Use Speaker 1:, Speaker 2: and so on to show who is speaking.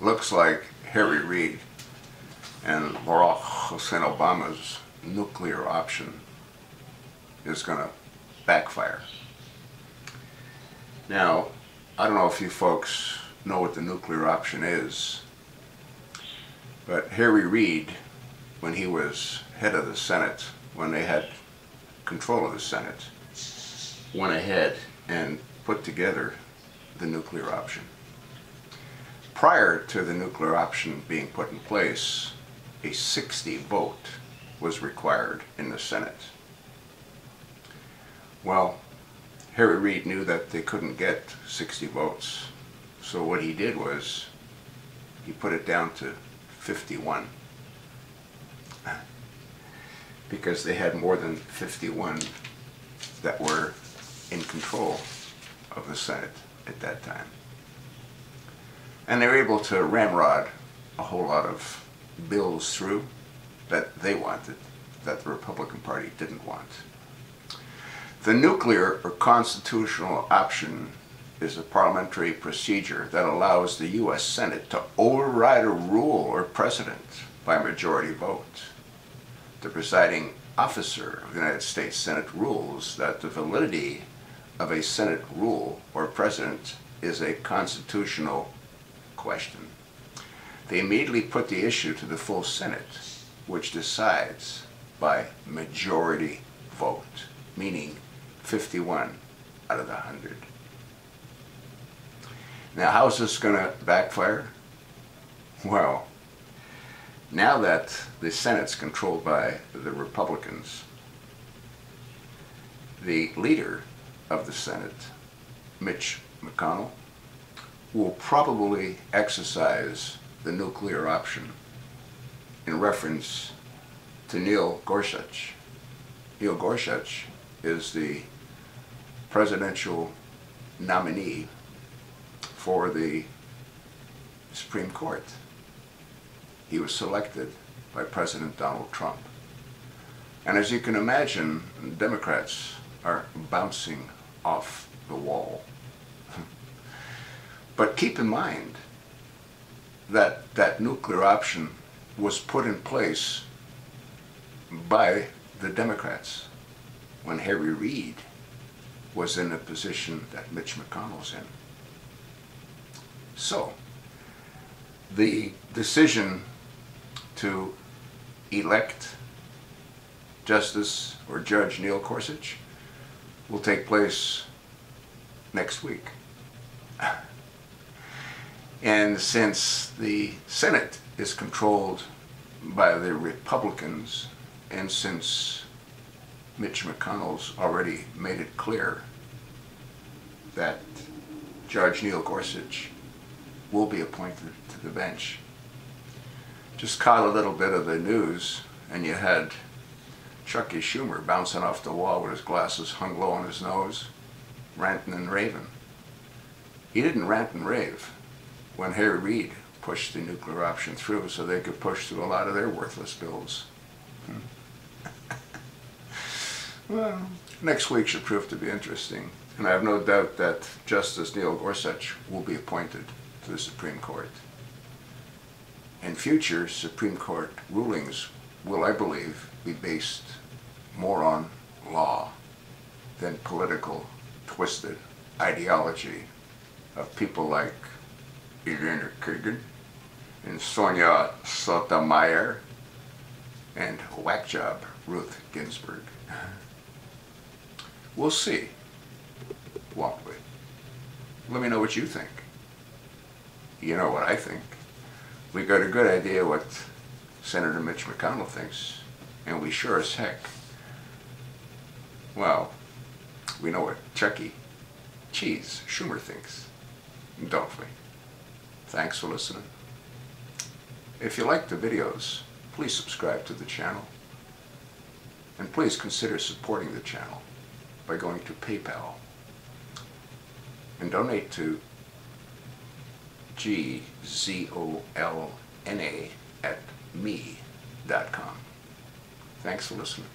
Speaker 1: looks like Harry Reid and Barack Hussein Obama's nuclear option is going to backfire. Now, I don't know if you folks know what the nuclear option is, but Harry Reid, when he was head of the Senate, when they had control of the Senate, went ahead and put together the nuclear option. Prior to the nuclear option being put in place, a 60 vote was required in the Senate. Well, Harry Reid knew that they couldn't get 60 votes, so what he did was he put it down to 51, because they had more than 51 that were in control of the Senate at that time. And they were able to ramrod a whole lot of bills through that they wanted, that the Republican Party didn't want. The nuclear or constitutional option is a parliamentary procedure that allows the U.S. Senate to override a rule or precedent by majority vote. The presiding officer of the United States Senate rules that the validity of a Senate rule or precedent is a constitutional question. They immediately put the issue to the full Senate, which decides by majority vote, meaning 51 out of the 100. Now, how is this going to backfire? Well, now that the Senate's controlled by the Republicans, the leader of the Senate, Mitch McConnell, will probably exercise the nuclear option in reference to Neil Gorsuch. Neil Gorsuch is the presidential nominee for the Supreme Court. He was selected by President Donald Trump. And as you can imagine, Democrats are bouncing off the wall. But keep in mind that that nuclear option was put in place by the Democrats when Harry Reid was in the position that Mitch McConnell's in. So, the decision to elect Justice or Judge Neil Gorsuch will take place next week. And since the Senate is controlled by the Republicans, and since Mitch McConnell's already made it clear that Judge Neil Gorsuch will be appointed to the bench, just caught a little bit of the news and you had Chucky Schumer bouncing off the wall with his glasses hung low on his nose, ranting and raving. He didn't rant and rave when Harry Reid pushed the nuclear option through so they could push through a lot of their worthless bills. Well, next week should prove to be interesting, and I have no doubt that Justice Neil Gorsuch will be appointed to the Supreme Court. And future Supreme Court rulings will, I believe, be based more on law than political, twisted ideology of people like Elena Kagan and Sonia Sotomayor and whack job Ruth Ginsburg. We'll see, won't we? Let me know what you think. You know what I think. We got a good idea what Senator Mitch McConnell thinks, and we sure as heck, well, we know what Chucky Cheese Schumer thinks, don't we? Thanks for listening. If you like the videos, please subscribe to the channel. And please consider supporting the channel by going to PayPal and donate to GZOLNA@me.com. Thanks for listening.